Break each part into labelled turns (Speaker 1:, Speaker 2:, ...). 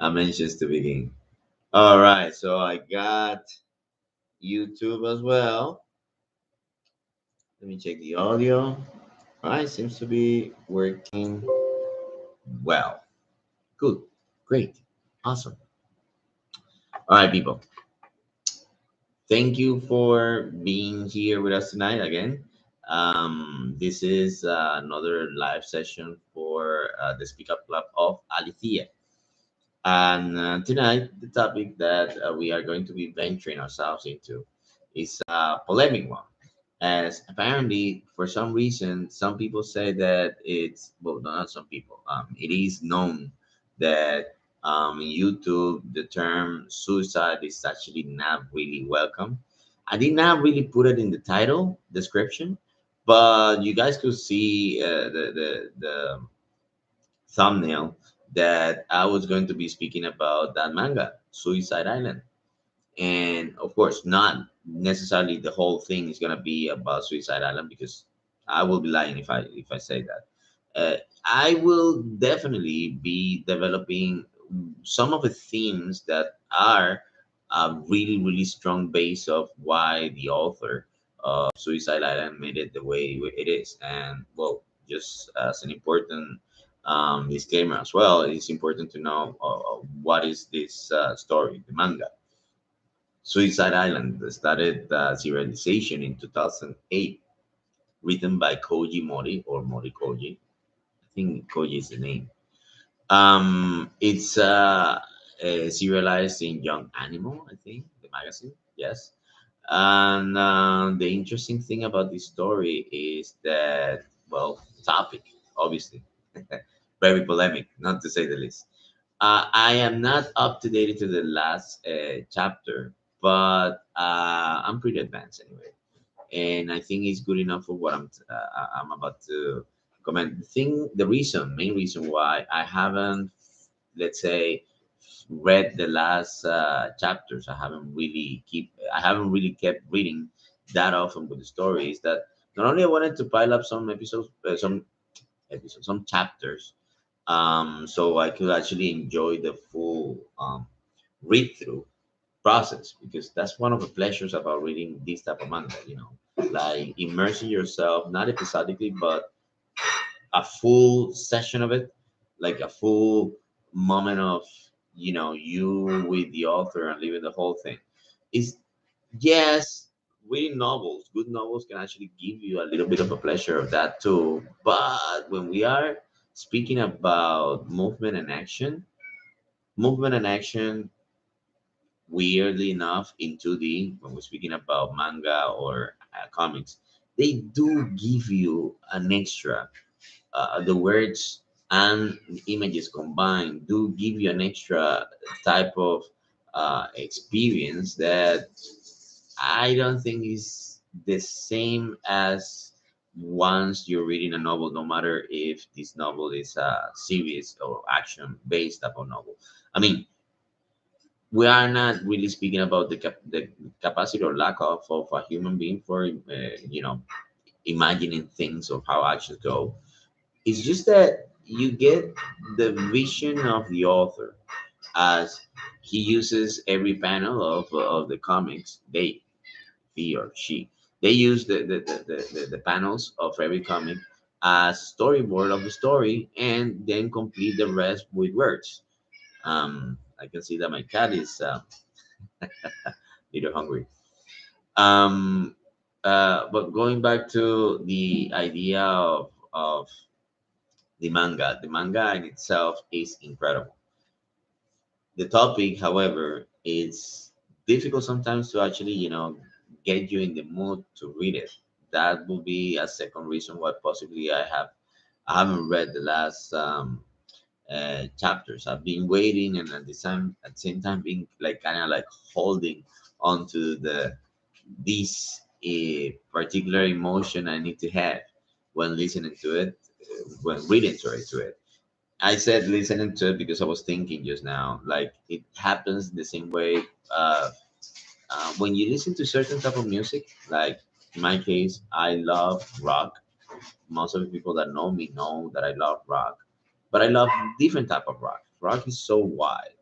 Speaker 1: I'm anxious to begin. All right, so I got YouTube as well. Let me check the audio. All right, seems to be working well. Good, great, awesome. All right, people. Thank you for being here with us tonight again. This is another live session for the Speak Up Club of A-létheia. And tonight, the topic that we are going to be venturing ourselves into is a polemic one. As apparently, for some reason, some people say that it's, well, not some people, it is known that in YouTube, the term suicide is actually not really welcome. I did not really put it in the title description, but you guys could see the thumbnail that I was going to be speaking about that manga, Suicide Island. And of course, not necessarily the whole thing is gonna be about Suicide Island because I will be lying if I say that. I will definitely be developing some of the themes that are a really strong base of why the author of Suicide Island made it the way it is. And well, just as an important disclaimer as well, it's important to know what is this story, the manga. Suicide Island started serialization in 2008, written by Kouji Mori or Mori Koji. I think Koji is the name. It's serialized in Young Animal, I think, the magazine. Yes. And the interesting thing about this story is that, well, topic, obviously, very polemic, not to say the least. I am not up to date to the last chapter, but I'm pretty advanced anyway, and I think it's good enough for what I'm about to comment. The main reason why I haven't, let's say, read the last chapters, I haven't really kept reading that often with the story is that not only I wanted to pile up some chapters so I could actually enjoy the full read through process because that's one of the pleasures about reading this type of manga, like immersing yourself, not episodically, but a full session of it, like a full moment of, you with the author and living the whole thing. Is yes, reading novels, good novels can actually give you a little bit of a pleasure of that too. But when we are speaking about movement and action, weirdly enough, in 2D, when we're speaking about manga or comics, they do give you an extra. The words and images combined do give you an extra type of experience that I don't think is the same as once you're reading a novel, no matter if this novel is a series or action based upon novel. I mean, we are not really speaking about the capacity or lack of a human being for, imagining things of how actions go. It's just that you get the vision of the author as he uses every panel of the comics. He or she, they use the panels of every comic as storyboard of the story and then complete the rest with words. I can see that my cat is little hungry. Um, but going back to the idea of the manga in itself is incredible. The topic, however, is difficult sometimes to actually, get you in the mood to read it. That will be a second reason why possibly I haven't read the last chapters. I've been waiting, and at the same time, being like kind of like holding onto this particular emotion I need to have when listening to it, when reading to it. I said listening to it because I was thinking just now, like it happens the same way when you listen to certain type of music. Like in my case, I love rock. Most of the people that know me know that I love rock, but I love different type of rock. Rock is so wide.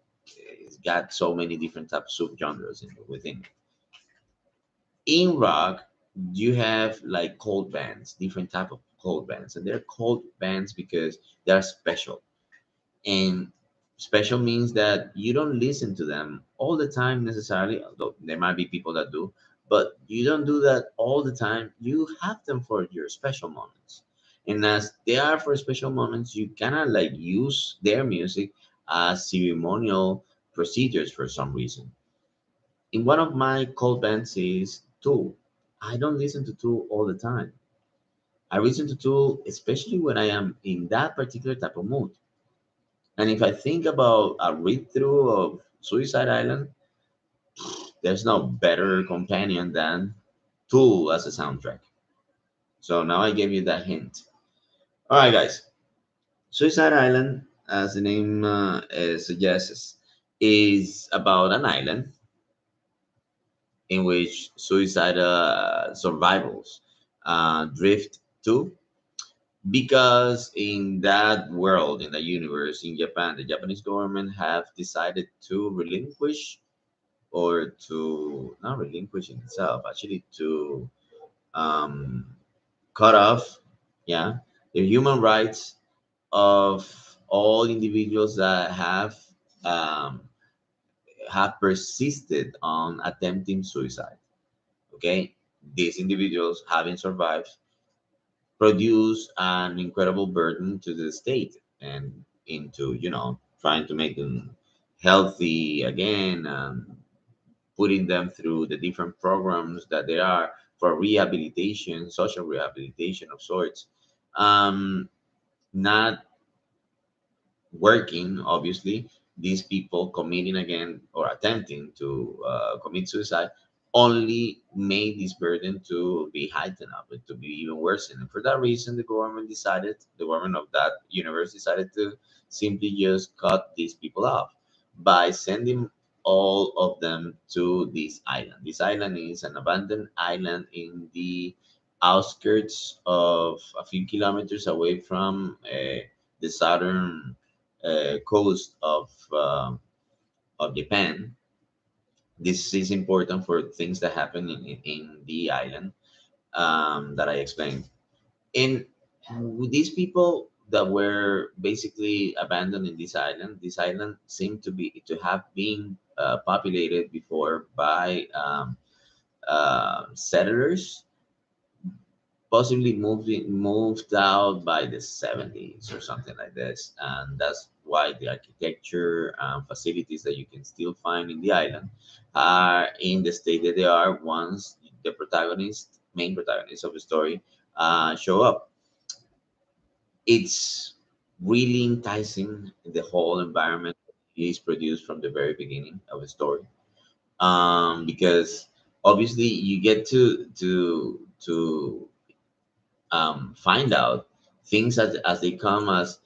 Speaker 1: got so many different types of subgenres within it. In rock, you have like cold bands, different type of cold bands, and they're cold bands because they're special. And special means that you don't listen to them all the time necessarily, although there might be people that do, but you don't do that all the time. You have them for your special moments. And as they are for special moments, you cannot like use their music as ceremonial procedures for some reason. In one of my cold bands is Tool. I don't listen to Tool all the time. I listen to Tool especially when I am in that particular type of mood. And if I think about a read through of Suicide Island, there's no better companion than Tool as a soundtrack. So now I gave you that hint. All right, guys. Suicide Island, as the name suggests, is about an island in which suicide survivors drift to, because in that world, in the universe, in Japan, the Japanese government have decided to relinquish, or to not relinquish in itself, actually to um, cut off, yeah, the human rights of all individuals that um, have persisted on attempting suicide. Okay, these individuals, having survived, produce an incredible burden to the state and into, trying to make them healthy again, putting them through the different programs that there are for rehabilitation, social rehabilitation of sorts. Not working, obviously, these people committing again or attempting to commit suicide only made this burden to be heightened up and to be even worse. And for that reason, the government of that universe decided to simply just cut these people off by sending all of them to this island. This island is an abandoned island in the outskirts of a few kilometers away from the southern coast of Japan. This is important for things that happen in the island that I explained. And with these people that were basically abandoned in this island seemed to have been populated before by settlers, possibly moved out by the 70s or something like this, and that's why the architecture and facilities that you can still find in the island are in the state that they are once the main protagonist of the story show up. It's really enticing. The whole environment is produced from the very beginning of the story, because obviously you get to find out things as they come, as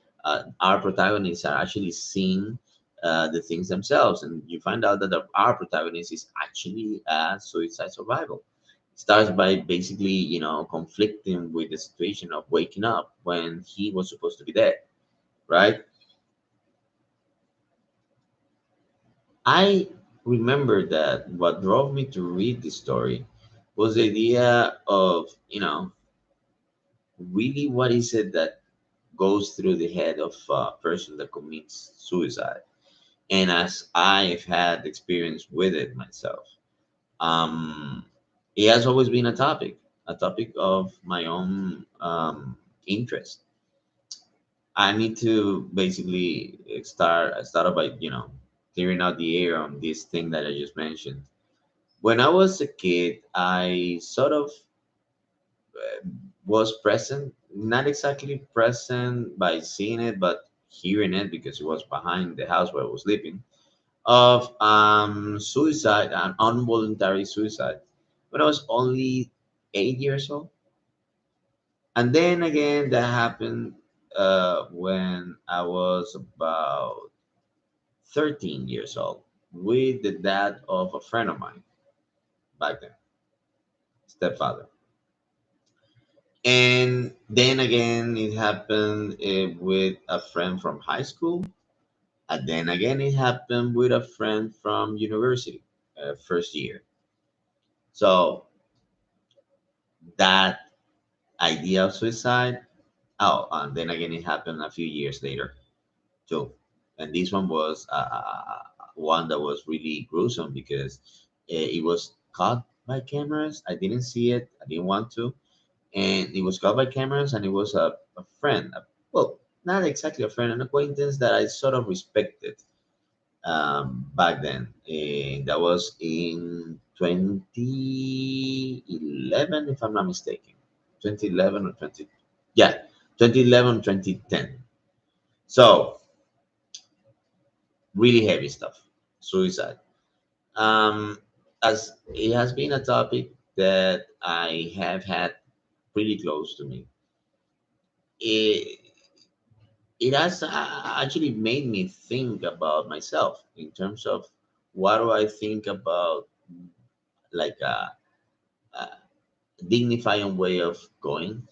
Speaker 1: our protagonists are actually seeing the things themselves, and you find out that our protagonist is actually a suicide survival. Starts by basically, conflicting with the situation of waking up when he was supposed to be dead, right? I remember that what drove me to read this story was the idea of, really what is it that goes through the head of a person that commits suicide. And as I've had experience with it myself, um, it has always been a topic of my own interest. I need to basically start off by, clearing out the air on this thing that I just mentioned. When I was a kid, I sort of was present, not exactly present by seeing it, but hearing it because it was behind the house where I was living, of suicide and involuntary suicide when I was only 8 years old. And then again, that happened when I was about 13 years old with the dad of a friend of mine back then, stepfather. And then again, it happened with a friend from high school. And then again, it happened with a friend from university, first year. So that idea of suicide, oh, and then again, it happened a few years later too. And this one was one that was really gruesome because it was caught by cameras. I didn't see it. I didn't want to, and it was caught by cameras, and it was a friend. Well, not exactly a friend, an acquaintance that I sort of respected back then. And that was in 2011, if I'm not mistaken. 2011 or 20, yeah, 2011, 2010. So really heavy stuff, suicide. Um, as it has been a topic that I have had pretty close to me. It, it has actually made me think about myself in terms of what do I think about like a dignifying way of going,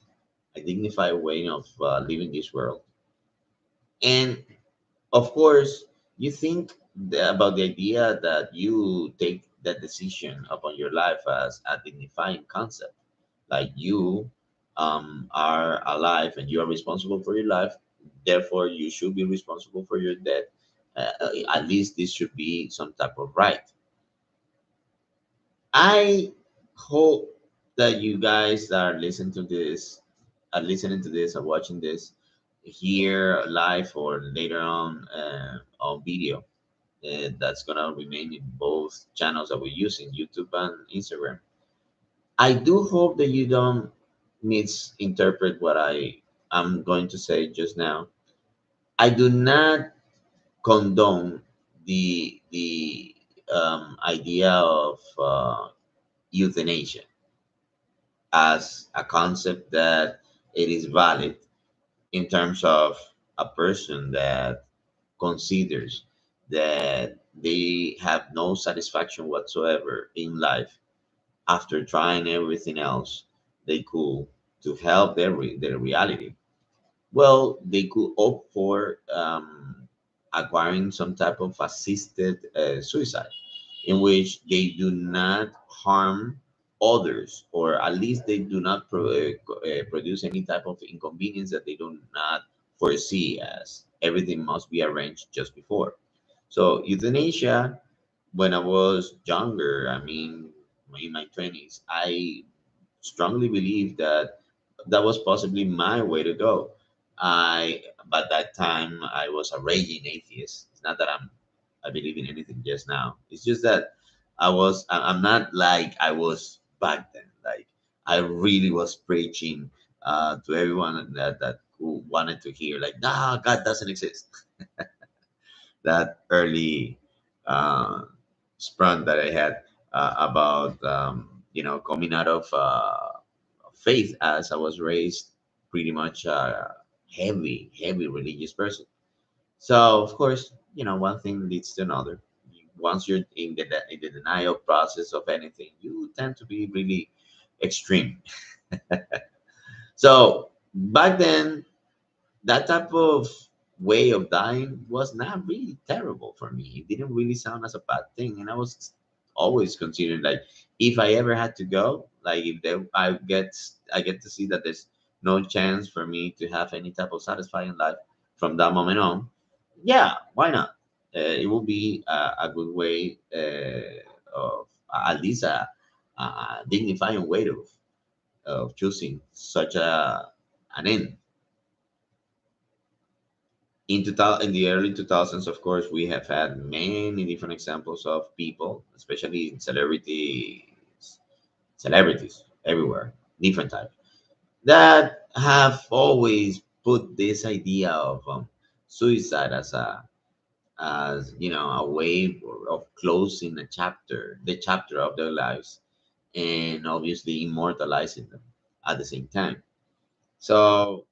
Speaker 1: a dignified way of living this world. And of course, you think about the idea that you take that decision upon your life as a dignifying concept. Like you are alive and you are responsible for your life, therefore, you should be responsible for your death. At least this should be some type of right. I hope that you guys that are listening to this, are watching this here live or later on video. That's gonna remain in both channels that we use in YouTube and Instagram. I do hope that you don't misinterpret what I am going to say just now. I do not condone the idea of euthanasia as a concept that it is valid in terms of a person that considers that they have no satisfaction whatsoever in life after trying everything else they could to help their reality. Well, they could opt for acquiring some type of assisted suicide, in which they do not harm others, or at least they do not produce any type of inconvenience that they do not foresee, as everything must be arranged just before. So, euthanasia, when I was younger, I mean, in my 20s, I strongly believe that that was possibly my way to go. I By that time I was a raging atheist. It's not that I believe in anything just now. It's just that I'm not like I was back then. Like I really was preaching to everyone that who wanted to hear like, nah, God doesn't exist. That early uh, sprung that I had about coming out of faith, as I was raised pretty much heavy religious person. So of course, one thing leads to another. Once you're in the denial process of anything, you tend to be really extreme. So back then, that type of way of dying was not really terrible for me. It didn't really sound as a bad thing, and I was always considering like if I ever had to go, like if there, I get to see that there's no chance for me to have any type of satisfying life from that moment on. Yeah, why not? It will be a good way of at least a dignifying way of choosing such an end. In the early 2000s, of course, we have had many different examples of people, especially in celebrities everywhere, different types, that have always put this idea of suicide as a way of closing the chapter of their lives, and obviously immortalizing them at the same time. So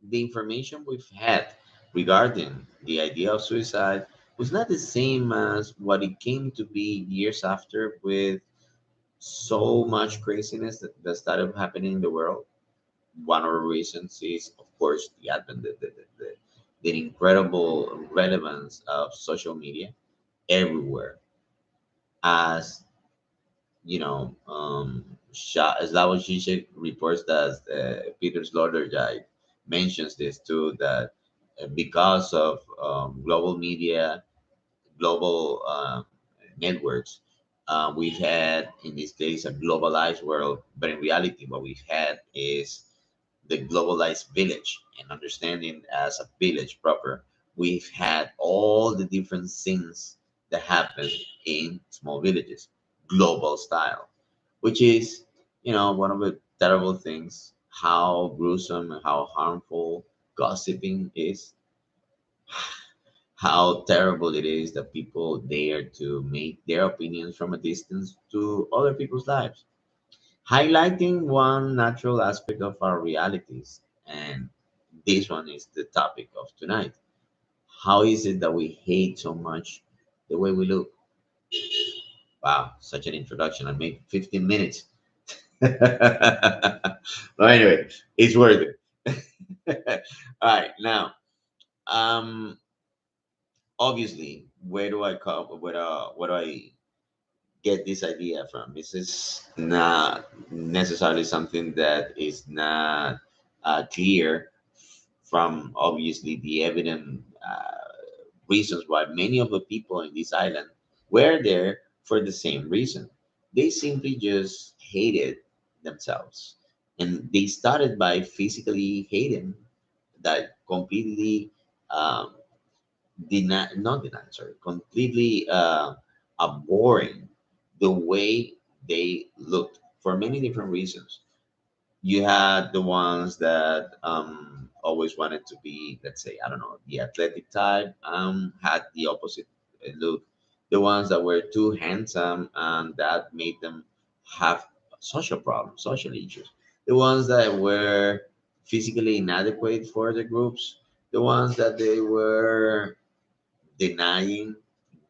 Speaker 1: the information we've had regarding the idea of suicide was not the same as what it came to be years after, with so much craziness that started happening in the world. One of the reasons is, of course, the advent, the incredible relevance of social media everywhere. As you know, Slavoj Žižek reports that Peter Sloterdijk mentions this too, that because of global media, global networks, we've had, in this case, a globalized world, but in reality, what we've had is the globalized village, and understanding as a village proper. We've had all the different things that happen in small villages, global style, which is, one of the terrible things, how gruesome and how harmful gossiping is, how terrible it is that people dare to make their opinions from a distance to other people's lives, highlighting one natural aspect of our realities. And this one is the topic of tonight. How is it that we hate so much the way we look? Wow, such an introduction. I made 15 minutes. But anyway, it's worth it. All right, now, um, obviously, where do I come? Where do I get this idea from? This is not necessarily something that is not clear from obviously the evident reasons why many of the people in this island were there for the same reason. They simply just hated themselves. And they started by physically hating, that completely um, not deny, sorry, completely abhorring the way they looked for many different reasons. You had the ones that always wanted to be, let's say, I don't know, the athletic type, had the opposite look. The ones that were too handsome and that made them have social problems, social issues. The ones that were physically inadequate for the groups. The ones that they were denying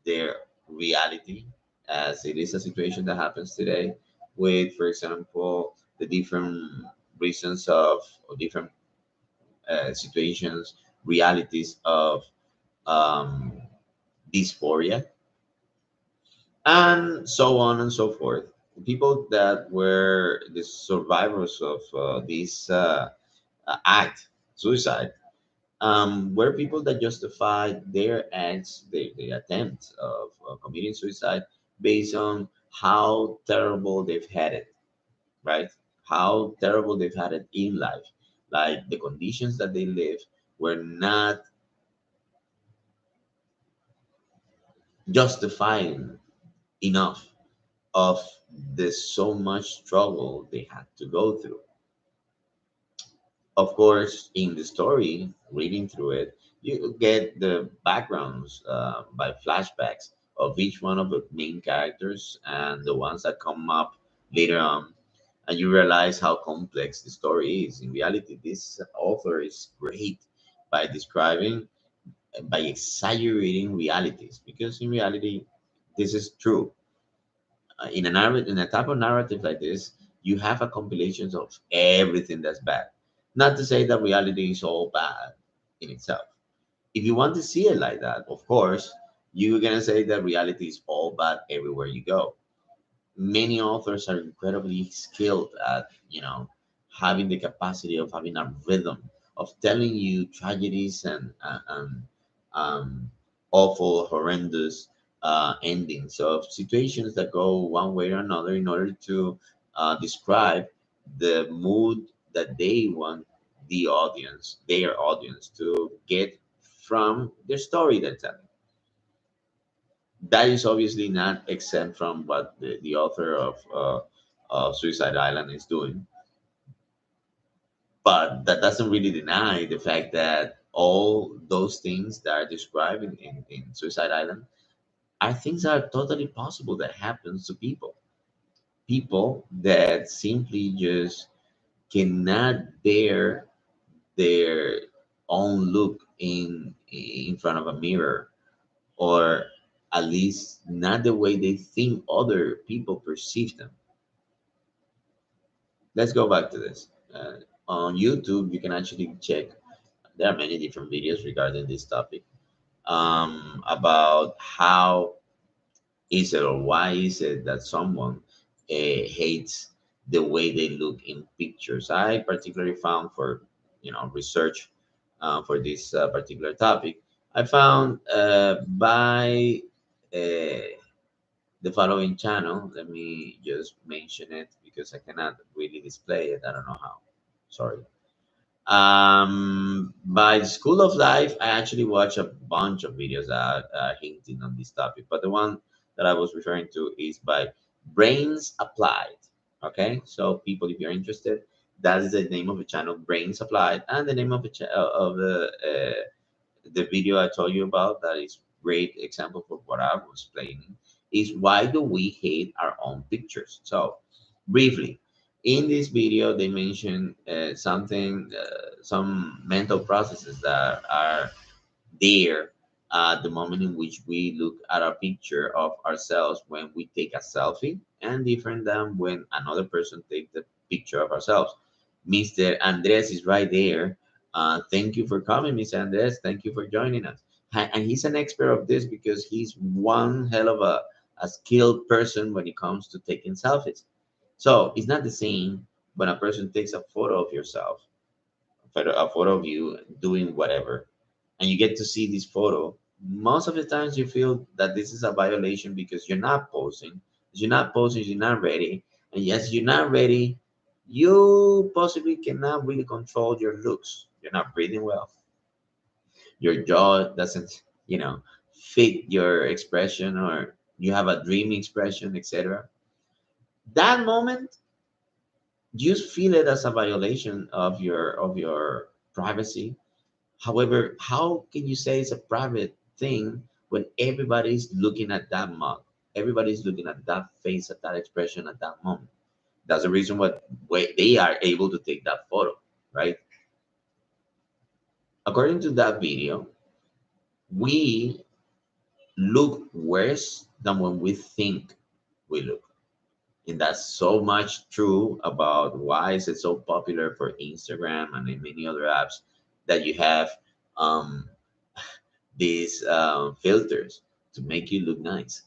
Speaker 1: their reality, as it is a situation that happens today with, for example, the different reasons of, or different situations, realities of um, dysphoria, and so on and so forth. People that were the survivors of this act, suicide, were people that justified their acts, their attempt of committing suicide based on how terrible they've had it, right? How terrible they've had it in life. Like the conditions that they live were not justifying enough of the so much struggle they had to go through. Of course, in the story, reading through it, you get the backgrounds by flashbacks of each one of the main characters and the ones that come up later on. And you realize how complex the story is. In reality, this author is great by describing, by exaggerating realities, because in reality, this is true. In a narrative, in a type of narrative like this, you have a compilation of everything that's bad. Not to say that reality is all bad in itself. If you want to see it like that, of course, you're gonna say that reality is all bad everywhere you go. Many authors are incredibly skilled at, having the capacity of having a rhythm of telling you tragedies and um, awful, horrendous endings of situations that go one way or another in order to describe the mood that they want their audience, to get from their story they're telling. That is obviously not exempt from what the author of Suicide Island is doing. But that doesn't really deny the fact that all those things that are described in Suicide Island are things that are totally possible that happens to people. People that simply just cannot bear their own look in front of a mirror, or at least not the way they think other people perceive them. Let's go back to this. On YouTube, you can actually check. there are many different videos regarding this topic, about how is it or why is it that someone hates the way they look in pictures. I particularly found for research for this particular topic, I found by uh, the following channel. Let me just mention it because I cannot really display it. I don't know how. Sorry. By School of Life, I actually watch a bunch of videos that are hinting on this topic, but the one that I was referring to is by Brains Applied. Okay, so people, if you're interested, that is the name of the channel, Brains Applied, and the name of the video I told you about that is great example for what I was explaining is why do we hate our own pictures? So briefly, in this video they mention some mental processes that are there at the moment in which we look at a picture of ourselves when we take a selfie and different than when another person takes the picture of ourselves. Mr. Andres is right there. Thank you for coming, Mr. Andres. Thank you for joining us. And he's an expert of this because he's one hell of a skilled person when it comes to taking selfies. So it's not the same when a person takes a photo of yourself, a photo of you doing whatever, and you get to see this photo. Most of the times you feel that this is a violation because you're not posing. You're not posing, you're not ready. And yes, you're not ready. You possibly cannot really control your looks. You're not breathing well. Your jaw doesn't, fit your expression, or you have a dreamy expression, etc. That moment, you feel it as a violation of your privacy. However, how can you say it's a private thing when everybody's looking at that mug? Everybody's looking at that face, at that expression, at that moment. That's the reason why they are able to take that photo, right? According to that video, we look worse than when we think we look. And that's so much true about why is it so popular for Instagram and in many other apps that you have um, these filters to make you look nice.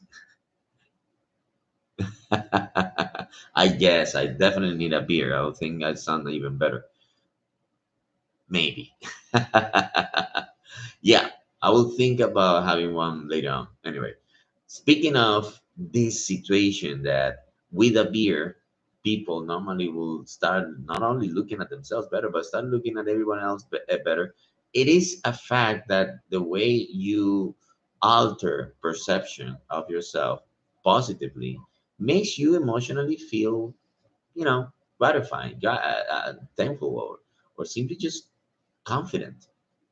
Speaker 1: I guess I definitely need a beer. I would think I sound even better. Maybe. Yeah, I will think about having one later on. Anyway, speaking of this situation that with a beer, people normally will start not only looking at themselves better, but start looking at everyone else better. It is a fact that the way you alter perception of yourself positively makes you emotionally feel, you know, gratifying, thankful, or simply just confident,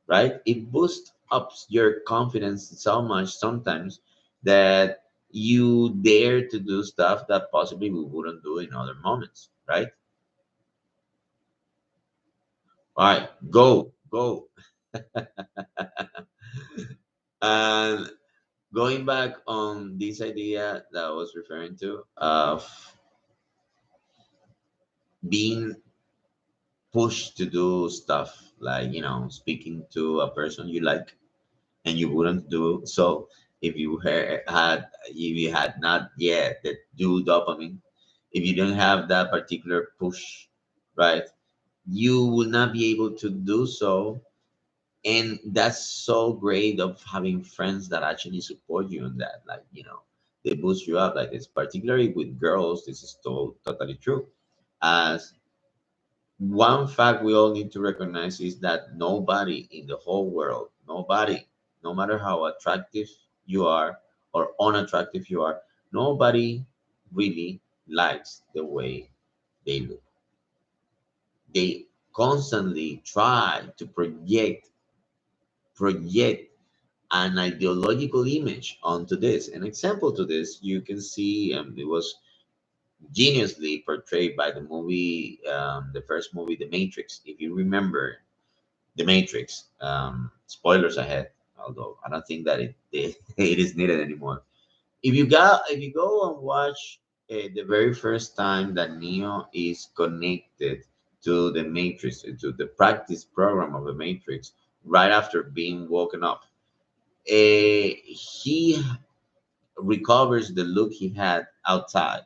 Speaker 1: right? It boosts up your confidence so much sometimes that you dare to do stuff that possibly we wouldn't do in other moments, right? All right, go. And going back on this idea that I was referring to of being pushed to do stuff like, speaking to a person you like and you wouldn't do so if you had not yet that do dopamine, if you don't have that particular push, right, you will not be able to do so. And that's so great of having friends that actually support you in that, like, they boost you up like this, particularly with girls. This is totally true. As one fact we all need to recognize is that nobody in the whole world, nobody, no matter how attractive you are or unattractive you are, nobody really likes the way they look. They constantly try to project an ideological image onto this. An example to this you can see, it was geniusly portrayed by the first movie, The Matrix. If you remember The Matrix. Spoilers ahead, although I don't think that it is needed anymore. If you go and watch the very first time that Neo is connected to the Matrix, to the practice program of the Matrix, right after being woken up. He recovers the look he had outside,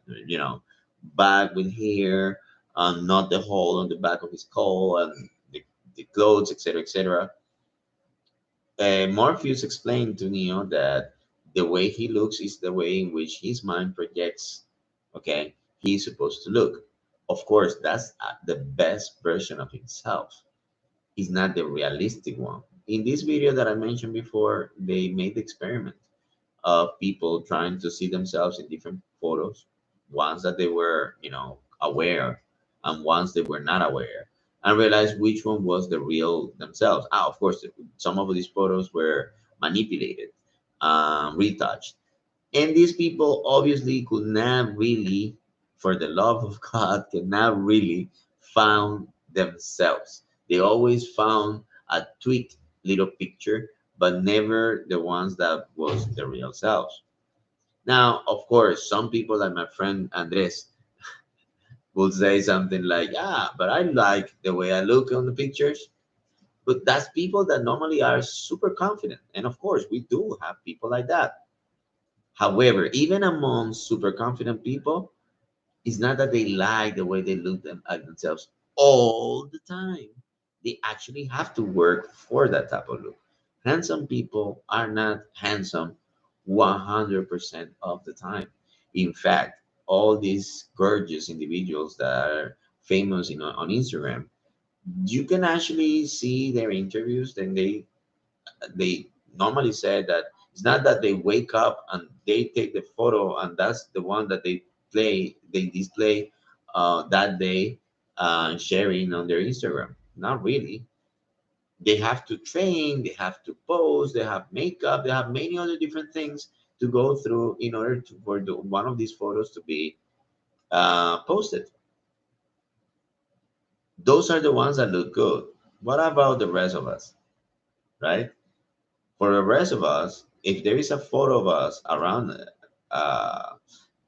Speaker 1: back with hair, not the hole on the back of his skull, and the clothes, etc., etc. Morpheus explained to Neo that the way he looks is the way in which his mind projects, okay, he's supposed to look. Of course, that's the best version of himself. It's not the realistic one. In this video that I mentioned before, they made the experiment of people trying to see themselves in different photos, ones that they were, aware, and ones they were not aware, and realize which one was the real themselves. Of course, some of these photos were manipulated, retouched, and these people obviously could not really, for the love of God, cannot really found themselves. They always found a tweaked little picture, but never the ones that was the real selves. Now, of course, some people like my friend Andres will say something like, "Yeah, but I like the way I look on the pictures." But that's people that normally are super confident. And of course, we do have people like that. However, even among super confident people, it's not that they like the way they look at themselves all the time. They actually have to work for that type of look. Handsome people are not handsome 100% of the time. In fact, all these gorgeous individuals that are famous on Instagram, you can actually see their interviews. Then they normally say that it's not that they wake up and they take the photo and that's the one that they display that day, sharing on their Instagram. Not really. They have to train, they have to pose, they have makeup, they have many other different things to go through in order to for one of these photos to be posted. Those are the ones that look good. What about the rest of us, right? For the rest of us, if there is a photo of us around uh,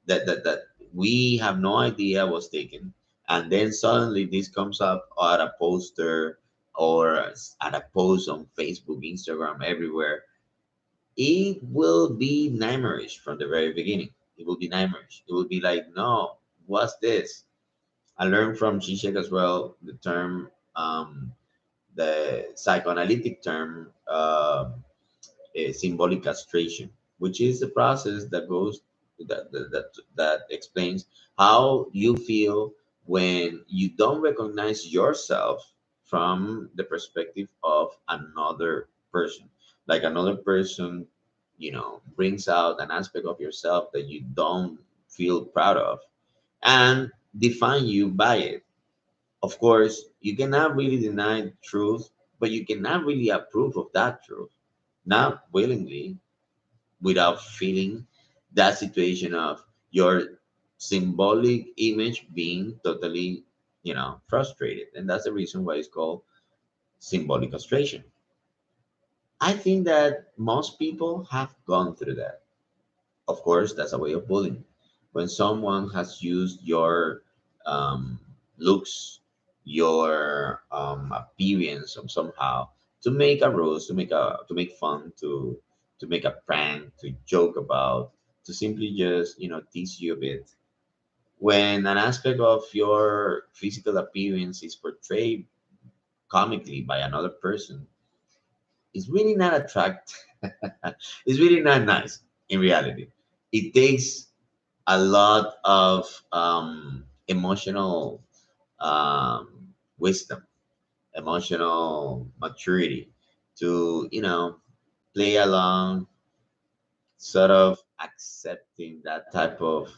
Speaker 1: that we have no idea was taken, and then suddenly this comes up at a poster or at a post on Facebook, Instagram, everywhere, it will be nightmarish from the very beginning. It will be nightmarish. It will be like, no, what's this? I learned from Zizek as well the term, the psychoanalytic term. Symbolic castration, which is the process that goes that explains how you feel when you don't recognize yourself from the perspective of another person. Like another person, brings out an aspect of yourself that you don't feel proud of and define you by it. Of course, you cannot really deny truth, but you cannot really approve of that truth, not willingly, without feeling that situation of your symbolic image being totally, frustrated. And that's the reason why it's called symbolic castration. I think that most people have gone through that. Of course, that's a way of bullying. When someone has used your um, looks, your appearance, somehow to make a ruse, to make fun, to make a prank, to joke about, to simply just tease you a bit. When an aspect of your physical appearance is portrayed comically by another person, it's really not attractive. It's really not nice in reality. It takes a lot of emotional wisdom, emotional maturity to, play along, sort of accepting that type of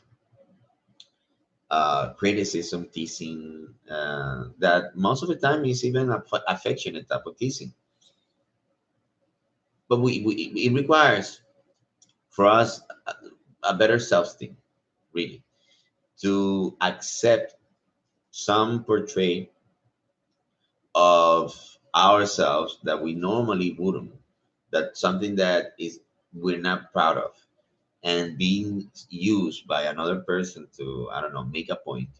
Speaker 1: criticism, teasing, that most of the time is even affectionate type of teasing. But it requires for us a better self-esteem, really, to accept some portray of ourselves that we normally wouldn't. That's something that is we're not proud of, and being used by another person to, I don't know, make a point.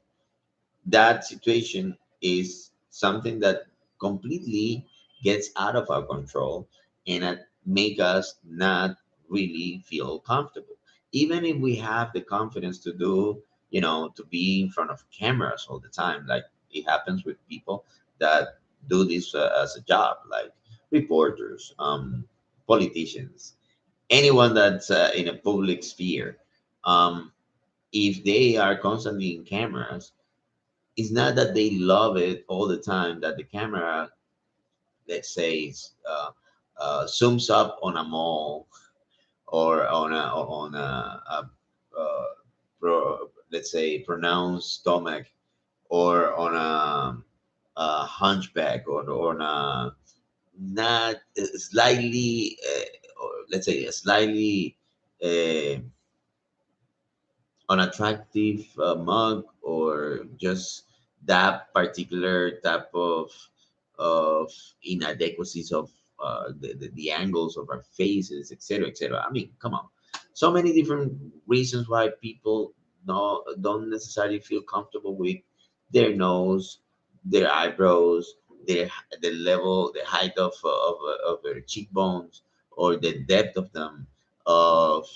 Speaker 1: That situation is something that completely gets out of our control and make us not really feel comfortable. Even if we have the confidence to do, to be in front of cameras all the time, like it happens with people that do this as a job, like reporters, politicians, anyone that's in a public sphere. Um, if they are constantly in cameras, it's not that they love it all the time, that the camera, let's say, zooms up on a mall or uh, let's say, pronounced stomach, or on a hunchback, or on a not slightly, or let's say a slightly uh, unattractive mug, or just that particular type of inadequacies of the angles of our faces, etc., etc. I mean, come on, so many different reasons why people don't necessarily feel comfortable with their nose, their eyebrows, their the level, the height of their cheekbones, or the depth of them, of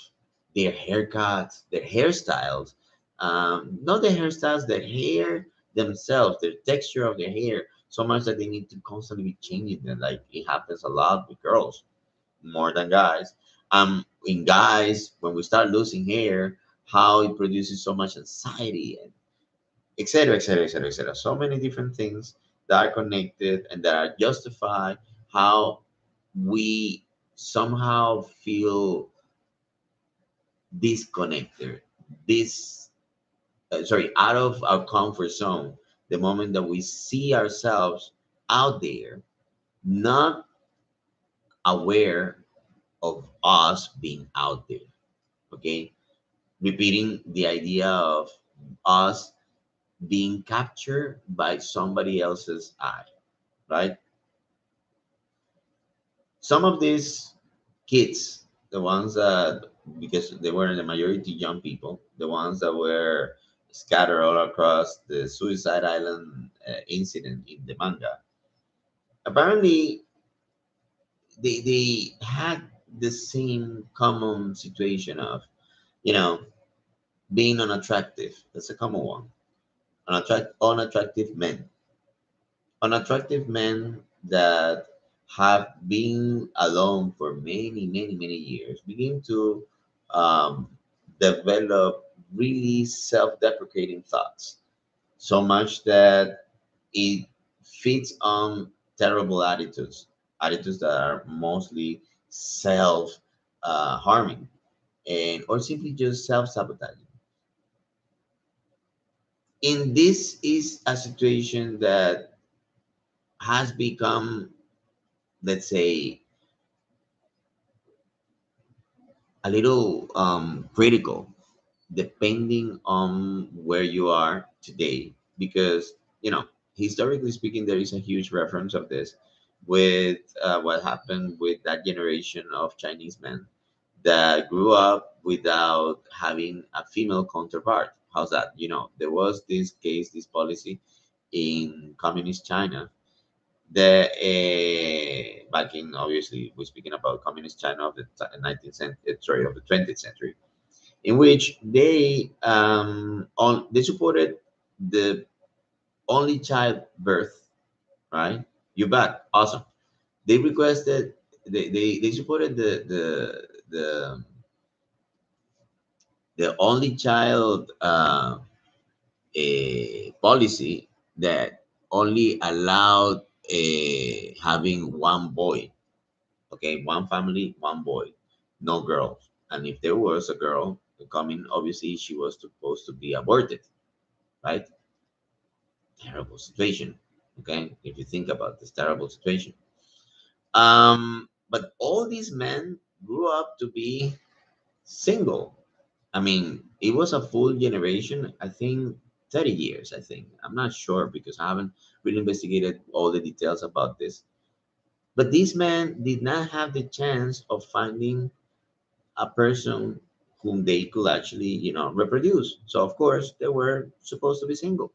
Speaker 1: their haircuts, their hairstyles. Not the hairstyles, the hair themselves, the texture of their hair, so much that they need to constantly be changing them. Like it happens a lot with girls more than guys. In guys, when we start losing hair, how it produces so much anxiety, and etc., etc., etc., etc. So many different things that are connected and that are justified. How we somehow feel disconnected, this sorry, out of our comfort zone, the moment that we see ourselves out there, not aware of us being out there. Okay, repeating the idea of us being captured by somebody else's eye, right? Some of these kids, the ones that, because they were the majority young people, the ones that were scattered all across the Suicide Island incident in the manga, apparently they had the same common situation of, you know, being unattractive. That's a common one. Unattractive men. Unattractive men that have been alone for many, many, many years begin to um, develop really self-deprecating thoughts, so much that it feeds on terrible attitudes that are mostly self harming, and or simply just self-sabotaging. And this is a situation that has become, let's say, a little critical depending on where you are today, because, historically speaking, there is a huge reference of this with what happened with that generation of Chinese men that grew up without having a female counterpart. How's that? There was this case, this policy in communist China, the back in, obviously we're speaking about communist China of the 19th century, sorry, of the 20th century, in which they supported the only child birth, right? You bet, awesome. They requested, they supported the only child policy that only allowed having one boy. Okay, one family, one boy, no girls. And if there was a girl coming, obviously she was supposed to be aborted, right? Terrible situation. Okay, if you think about this terrible situation. But all these men grew up to be single. I mean, it was a full generation. I think 30 years. I think, I'm not sure because I haven't really investigated all the details about this. But these men did not have the chance of finding a person whom they could actually, reproduce. So of course they were supposed to be single.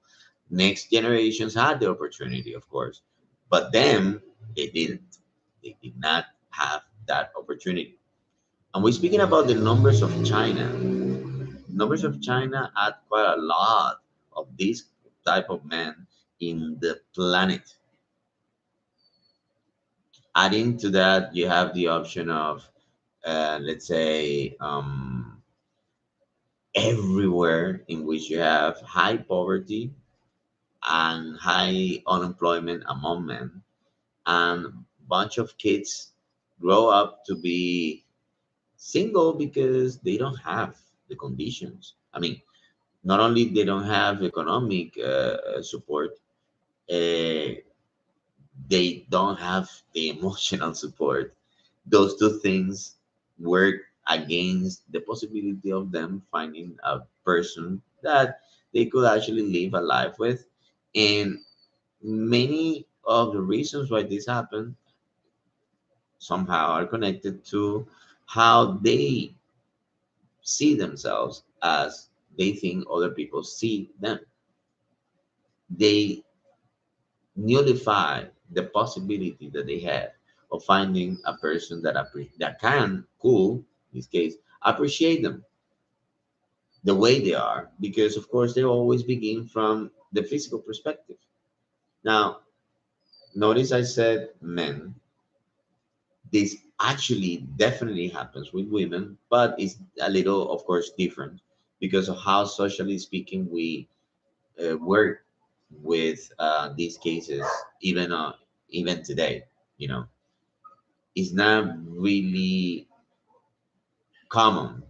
Speaker 1: Next generations had the opportunity, of course, but them, they didn't. They did not have that opportunity. And we're speaking about the numbers of China. Numbers of China add quite a lot of this type of men in the planet. Adding to that, you have the option of, let's say, everywhere in which you have high poverty and high unemployment among men, and bunch of kids grow up to be single because they don't have the conditions. I mean, not only they don't have economic support, uh, they don't have the emotional support. Those two things work against the possibility of them finding a person that they could actually live a life with. And many of the reasons why this happened somehow are connected to how they see themselves as they think other people see them. They nullify the possibility that they have of finding a person that that could, in this case, appreciate them the way they are, because of course they always begin from the physical perspective. Now, notice I said men. This actually definitely happens with women, but it's a little, of course, different because of how socially speaking we work with these cases, even even today. You know, it's not really common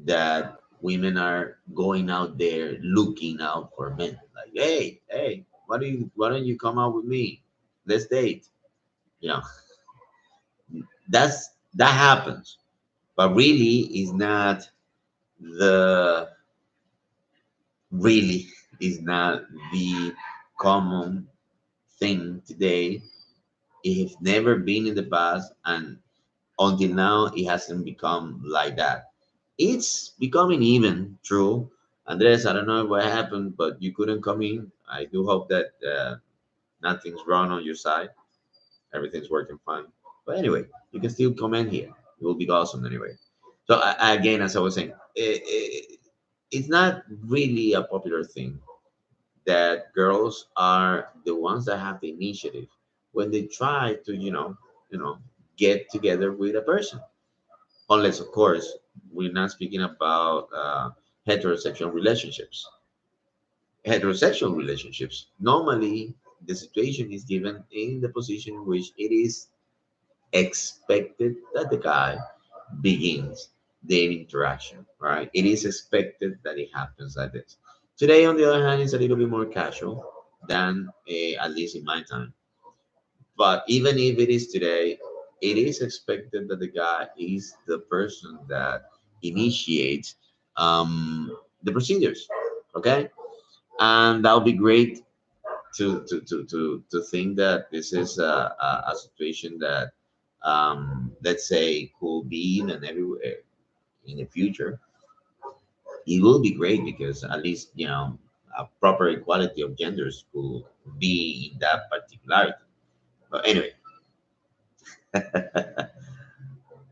Speaker 1: that women are going out there looking out for men. Like, hey, hey, why don't you come out with me? Let's date. You know, that happens, but really is not the really is not the common thing today. It has never been in the past, and until now, it hasn't become like that. It's becoming even true. Andres, I don't know what happened, but you couldn't come in. I do hope that nothing's wrong on your side. Everything's working fine. But anyway, you can still comment here. It will be awesome anyway. So again, as I was saying, it's not really a popular thing that girls are the ones that have the initiative when they try to, you know, get together with a person. Unless, of course, we're not speaking about heterosexual relationships. Heterosexual relationships, normally the situation is given in the position in which it is expected that the guy begins the interaction, right? It is expected that it happens like this. Today, on the other hand, is a little bit more casual than at least in my time. But even if it is today, it is expected that the guy is the person that initiates the procedures. Okay, and that would be great to think that this is a situation that let's say could be even everywhere in the future. It will be great because at least a proper equality of genders could be in that particularity. But anyway,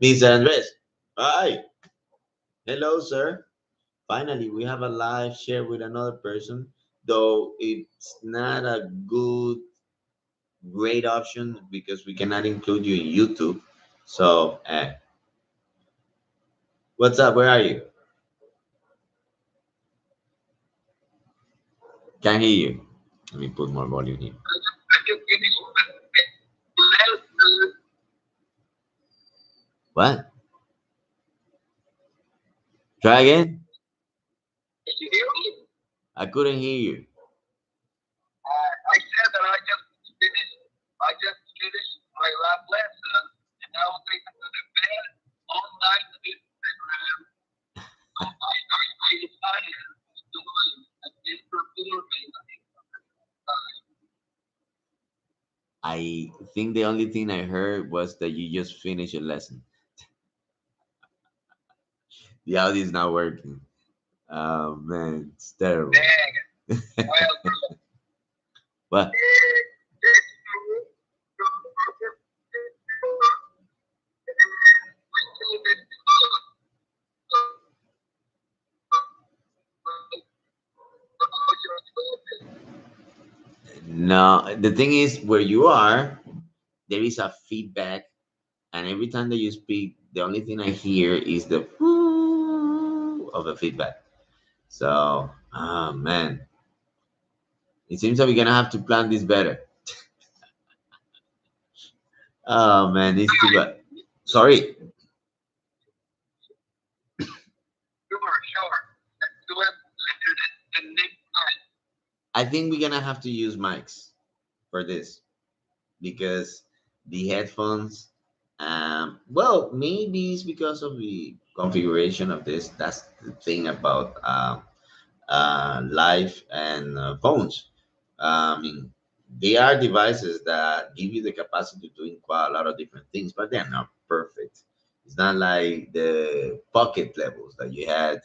Speaker 1: Mr. Andres, hi, hello, sir. Finally, we have a live share with another person, though it's not a great option because we cannot include you in YouTube. So, what's up? Where are you? Can't hear you. Let me put more volume here. What? Try again? I couldn't hear you. I think the only thing I heard was that you just finished your lesson. The audio is not working. Oh man, it's terrible. What? No, the thing is, where you are, there is a feedback, and every time that you speak, the only thing I hear is the of the feedback. So, oh man, it seems that we're gonna have to plan this better. Oh man, it's too bad. Sorry, I think we're gonna have to use mics for this because the headphones. Well, maybe it's because of the configuration of this. That's the thing about live and phones. I mean, they are devices that give you the capacity to doing quite a lot of different things, but they're not perfect. It's not like the pocket levels that you had.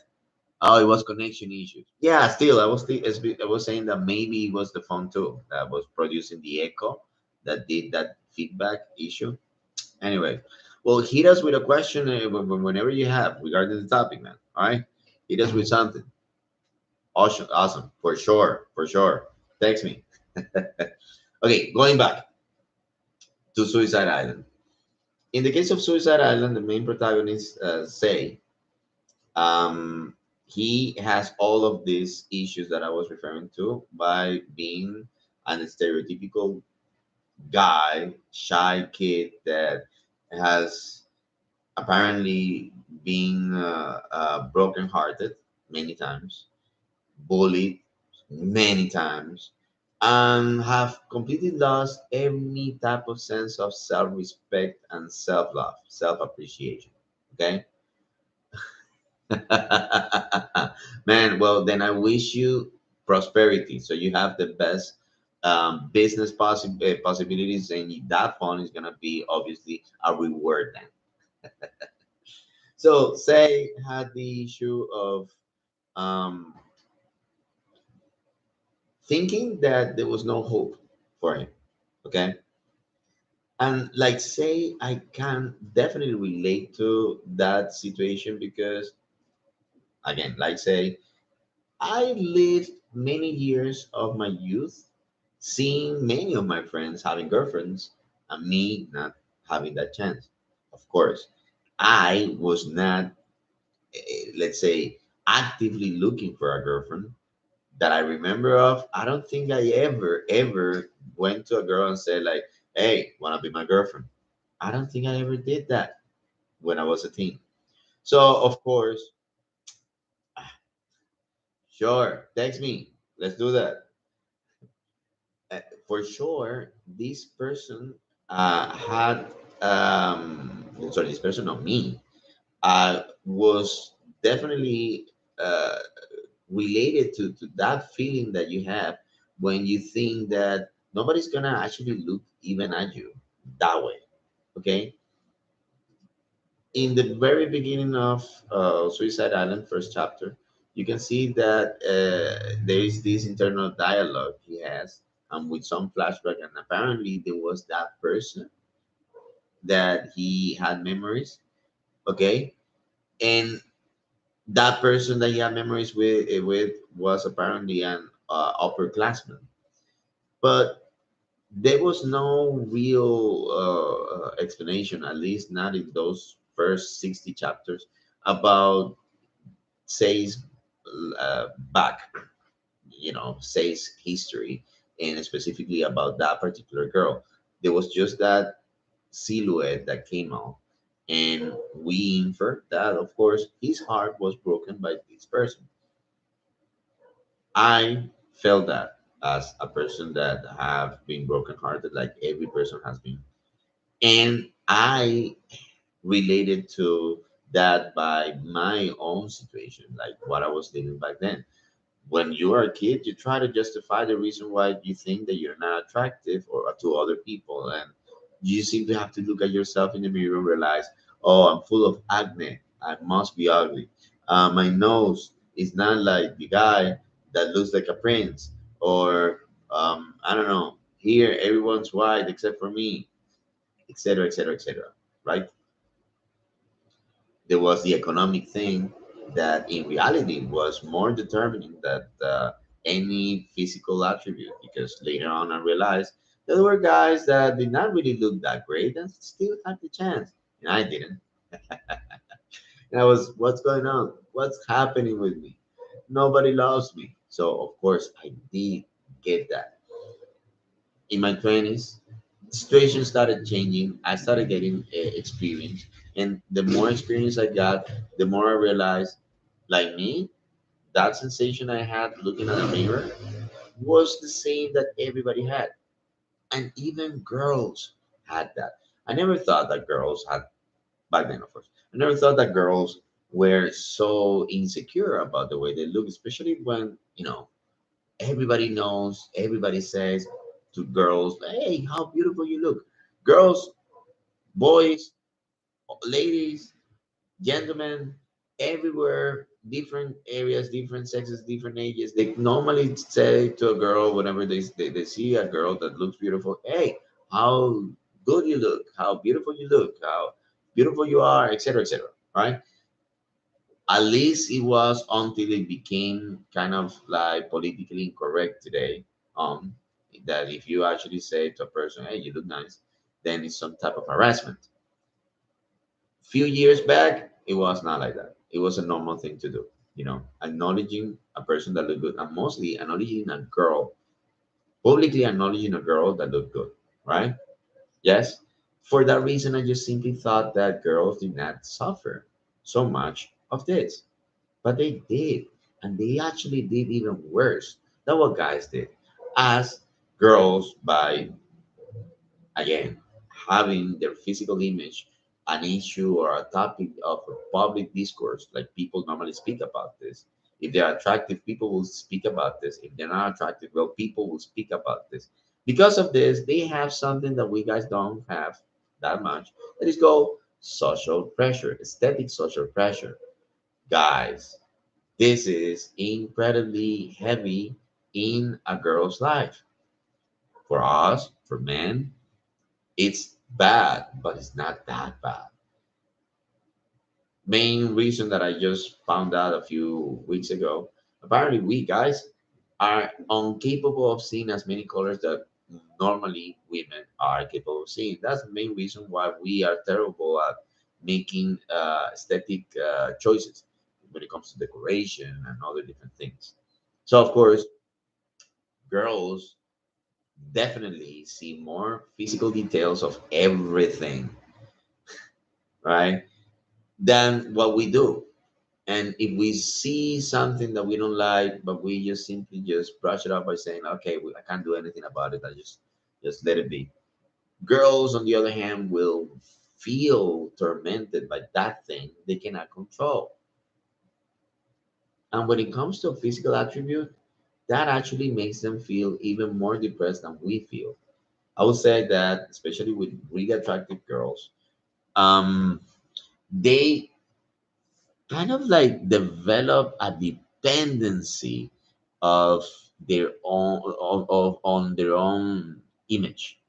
Speaker 1: Oh, it was connection issues. Yeah, still, I was saying that maybe it was the phone too that was producing the echo that did that feedback issue. Anyway, well, hit us with a question whenever you have regarding the topic, man. All right, hit us with something. Awesome, awesome, for sure, for sure. Text me. Okay, going back to Suicide Island. In the case of Suicide Island, the main protagonist say um, he has all of these issues that I was referring to by being an stereotypical guy, shy kid that has apparently been brokenhearted many times, bullied many times, and have completely lost any type of sense of self-respect and self-love, self-appreciation. Okay. Man, well, then I wish you prosperity. So you have the best business possibilities, and that fund is going to be obviously a reward then. So, say had the issue of um, thinking that there was no hope for him. Okay. And like, say, I can definitely relate to that situation because, again, like, say, I lived many years of my youth seeing many of my friends having girlfriends and me not having that chance. Of course, I was not, let's say, actively looking for a girlfriend that I remember of. I don't think I ever went to a girl and said, like, hey, wanna be my girlfriend? I don't think I ever did that when I was a teen. So, of course, sure, text me. Let's do that. For sure, this person had sorry, this person, not me, was definitely uh, related to that feeling that you have when you think that nobody's gonna actually look even at you that way. Okay, in the very beginning of Suicide Island, first chapter, you can see that there is this internal dialogue he has, with some flashback, and apparently there was that person that he had memories. Okay, and that person that he had memories with was apparently an upperclassman, but there was no real explanation, at least not in those first 60 chapters, about says back, says history, and specifically about that particular girl. There was just that silhouette that came out, and we infer that, of course, his heart was broken by this person. I felt that as a person that have been brokenhearted, like every person has been, and I related to that by my own situation, like what I was living back then. When you are a kid, you try to justify the reason why you think that you're not attractive or to other people, and you seem to have to look at yourself in the mirror and realize, oh, I'm full of acne. I must be ugly. My nose is not like the guy that looks like a prince, or I don't know. Here, everyone's white except for me, etc., etc., etc. Right? There was the economic thing that in reality was more determining that. any physical attribute, because later on I realized that there were guys that did not really look that great and still had the chance, and I didn't. And I was, what's going on? What's happening with me? Nobody loves me. So of course I did get that. In my 20s, the situation started changing. I started getting experience, and the more experience I got, the more I realized, like me, that sensation I had looking at a mirror was the same that everybody had, and even girls had that. I never thought that girls had, back then, of course. I never thought that girls were so insecure about the way they look, especially when everybody knows, everybody says to girls, "Hey, how beautiful you look." Girls, boys, ladies, gentlemen, everywhere, different areas, different sexes, different ages. They normally say to a girl whenever they see a girl that looks beautiful, "Hey, how good you look, how beautiful you look, how beautiful you are," etc., etc. Right? At least it was until it became kind of like politically incorrect today. Um, that if you actually say to a person, "Hey, you look nice," then it's some type of harassment. Few years back, it was not like that. It was a normal thing to do. Acknowledging a person that looked good, and mostly acknowledging a girl, publicly acknowledging a girl that looked good, right? Yes. For that reason, I just simply thought that girls did not suffer so much of this, but they did, and they actually did even worse than what guys did. As girls, by again, having their physical image an issue or a topic of public discourse, like people normally speak about this. If they're attractive, people will speak about this. If they're not attractive, well, people will speak about this. Because of this, they have something that we guys don't have that much. That is called social pressure, aesthetic social pressure. Guys, this is incredibly heavy in a girl's life. For us, for men, it's bad, but it's not that bad. Main reason that I just found out a few weeks ago. Apparently, we guys are incapable of seeing as many colors that normally women are capable of seeing. That's the main reason why we are terrible at making aesthetic choices when it comes to decoration and other different things. So, of course, girls definitely see more physical details of everything, right? Than what we do. And if we see something that we don't like, but we just simply just brush it off by saying, "Okay, I can't do anything about it. I just let it be." Girls, on the other hand, will feel tormented by that thing they cannot control. And when it comes to a physical attribute, that actually makes them feel even more depressed than we feel. I would say that, especially with really attractive girls, um, they kind of like develop a dependency of their own on their own image,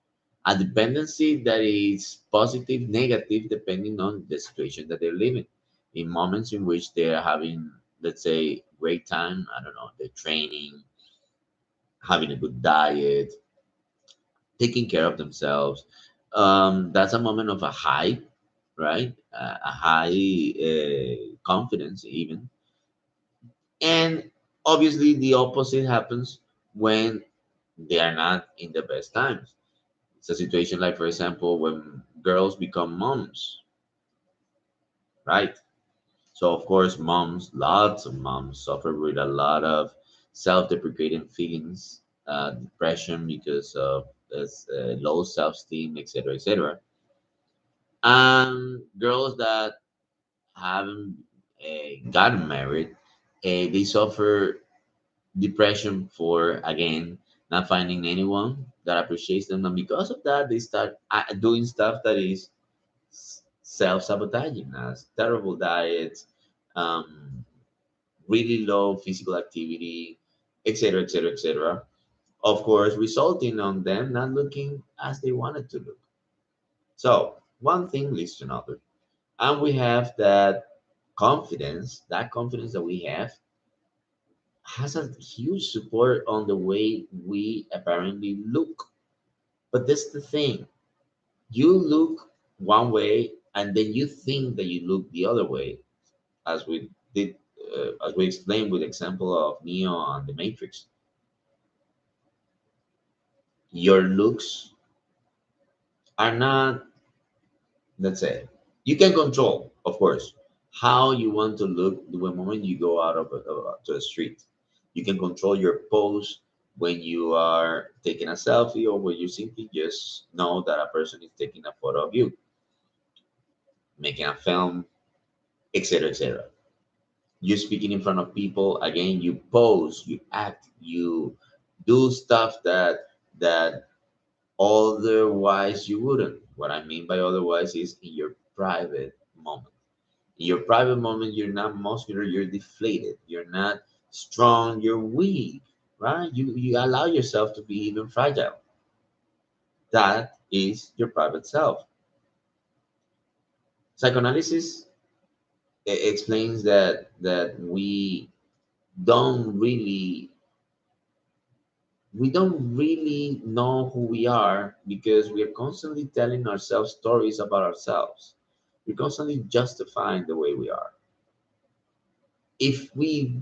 Speaker 1: a dependency that is positive, negative, depending on the situation that they're living. In moments in which they're having, let's say, great time, I don't know, they're training, having a good diet, taking care of themselves, that's a moment of a high, right? A high confidence even. And obviously, the opposite happens when they are not in the best times. It's a situation like, for example, when girls become moms, right? So, of course, moms, lots of moms suffer with a lot of self deprecating feelings, depression because of this, low self esteem, etc., etc. And girls that haven't gotten married, they suffer depression for, again, not finding anyone that appreciates them, and because of that they start doing stuff that is self-sabotaging, as terrible diets, um, really low physical activity, etc., etc., etc., of course resulting on them not looking as they wanted to look. So one thing leads to another, and we have that confidence that we have has a huge support on the way we apparently look. But that's the thing. You look one way and then you think that you look the other way, as we did, as we explained with the example of Neo and the Matrix. Your looks are not, let's say, you can control, of course, how you want to look the moment you go out of to the street. You can control your pose when you are taking a selfie or when you simply just know that a person is taking a photo of you, making a film, etc., etc. You speaking in front of people, again, you pose, you act, you do stuff that otherwise you wouldn't. What I mean by otherwise is in your private moment. In your private moment, you're not muscular, you're deflated, you're not strong, you're weak, right? You allow yourself to be even fragile. That is your private self. Psychoanalysis explains that don't really we don't really know who we are because we are constantly telling ourselves stories about ourselves. We're constantly justifying the way we are. If we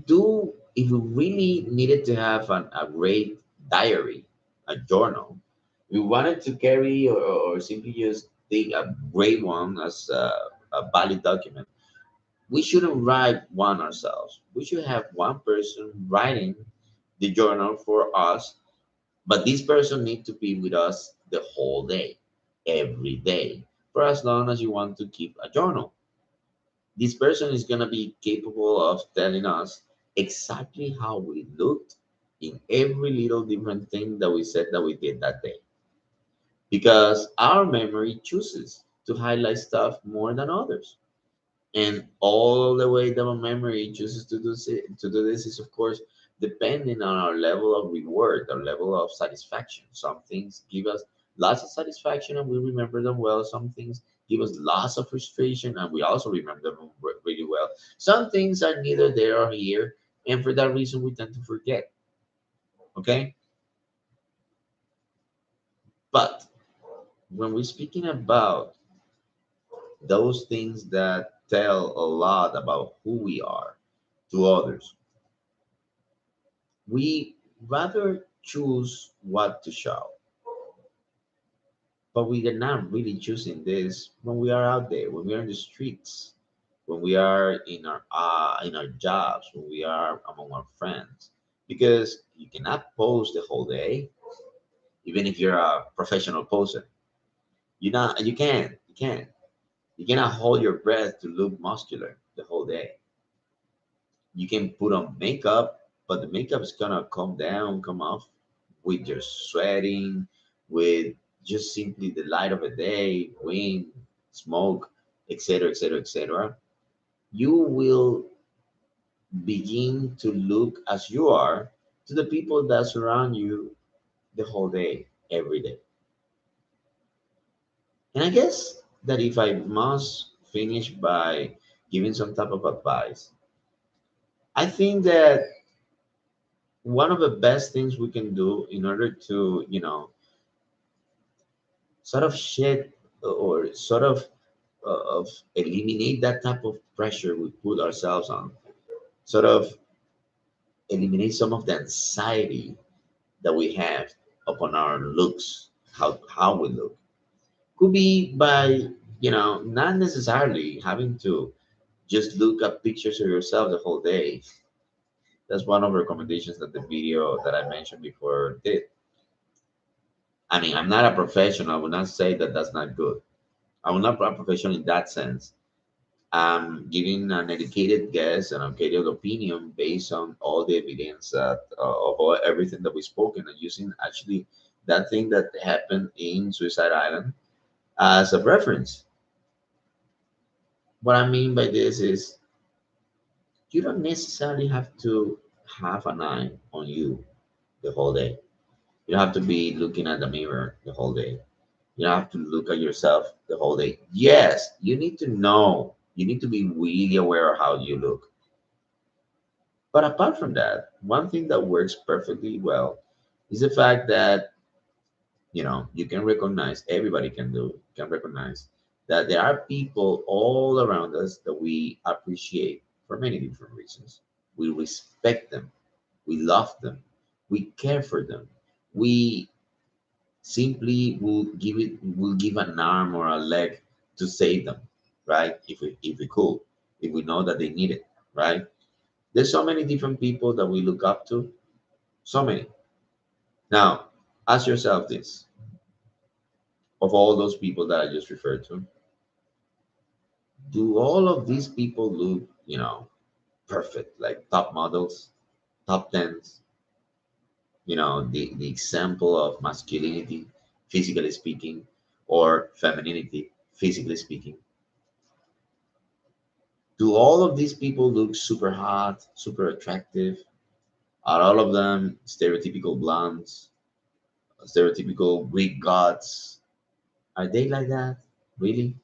Speaker 1: really needed to have a great diary, a journal, we wanted to carry or simply just take a great one as a valid document, we shouldn't write one ourselves. We should have one person writing the journal for us, but this person needs to be with us the whole day, every day, for as long as you want to keep a journal. This person is going to be capable of telling us exactly how we looked in every little different thing that we said that we did that day. Because our memory chooses to highlight stuff more than others. And all the way that our memory chooses to do this is, of course, depending on our level of reward, our level of satisfaction. Some things give us lots of satisfaction and we remember them well. Some things give us lots of frustration and we also remember them really well. Some things are neither there or here, and for that reason, we tend to forget. Okay, but when we're speaking about those things that tell a lot about who we are to others, we rather choose what to show, but we are not really choosing this when we are out there, when we are in the streets, when we are in our jobs, when we are among our friends, because you cannot pose the whole day, even if you're a professional poser. You cannot hold your breath to look muscular the whole day. You can put on makeup, but the makeup is gonna come down, come off with your sweating, with just simply the light of a day, wind, smoke, etc., etc., etc. You will begin to look as you are to the people that surround you the whole day, every day. And I guess that if I must finish by giving some type of advice, I think that one of the best things we can do in order to, sort of shed or sort of eliminate that type of pressure we put ourselves on, sort of eliminate some of the anxiety that we have upon our looks, how we look, could be by, not necessarily having to just look at pictures of yourself the whole day. That's one of the recommendations that the video that I mentioned before did. I mean, I'm not a professional. I would not say that that's not good. I will not be a professional in that sense. I'm giving an educated guess and educated opinion based on all the evidence of everything that we've spoken, and using actually that thing that happened in Suicide Island as a reference. What I mean by this is you don't necessarily have to have an eye on you the whole day. You don't have to be looking at the mirror the whole day. You don't have to look at yourself the whole day. Yes, you need to know. You need to be really aware of how you look. But apart from that, one thing that works perfectly well is the fact that you can recognize, everybody can recognize that there are people all around us that we appreciate for many different reasons. We respect them, we love them, we care for them, we simply will give an arm or a leg to save them, right? If we could, if we know that they need it, right? There's so many different people that we look up to, so many. Now, ask yourself this: of all those people that I just referred to, do all of these people look, perfect, like top models, top tens, the example of masculinity, physically speaking, or femininity, physically speaking? Do all of these people look super hot, super attractive? Are all of them stereotypical blondes, stereotypical Greek gods? Are they like that? Really?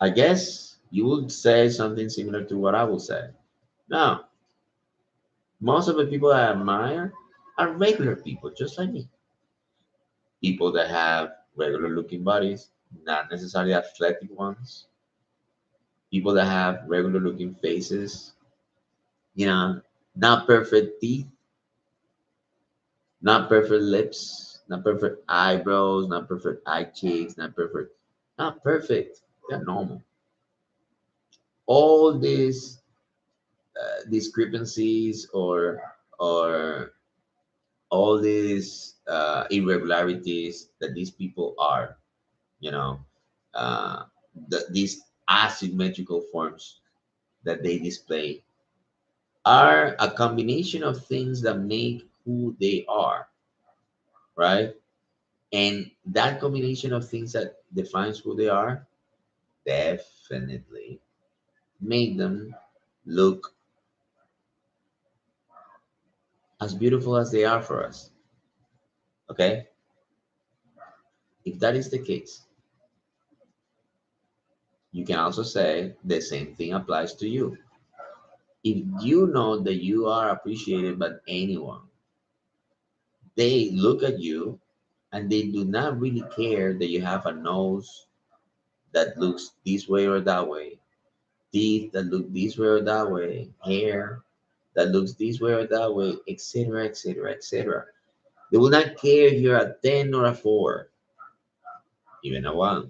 Speaker 1: I guess you would say something similar to what I will say. Now, most of the people I admire are regular people, just like me. People that have regular looking bodies, not necessarily athletic ones. People that have regular looking faces, you know, not perfect teeth, not perfect lips, not perfect eyebrows, not perfect eye cheeks, not perfect. They're normal. All these discrepancies or all these irregularities that these people are, you know, uh, these asymmetrical forms that they display are a combination of things that make who they are, right? And that combination of things that defines who they are definitely make them look as beautiful as they are for us. Okay? If that is the case, you can also say the same thing applies to you. If you know that you are appreciated by anyone, they look at you and they do not really care that you have a nose that looks this way or that way, teeth that look this way or that way, hair that looks this way or that way, etc., etc., etc. They will not care if you're a 10 or a 4, even a 1.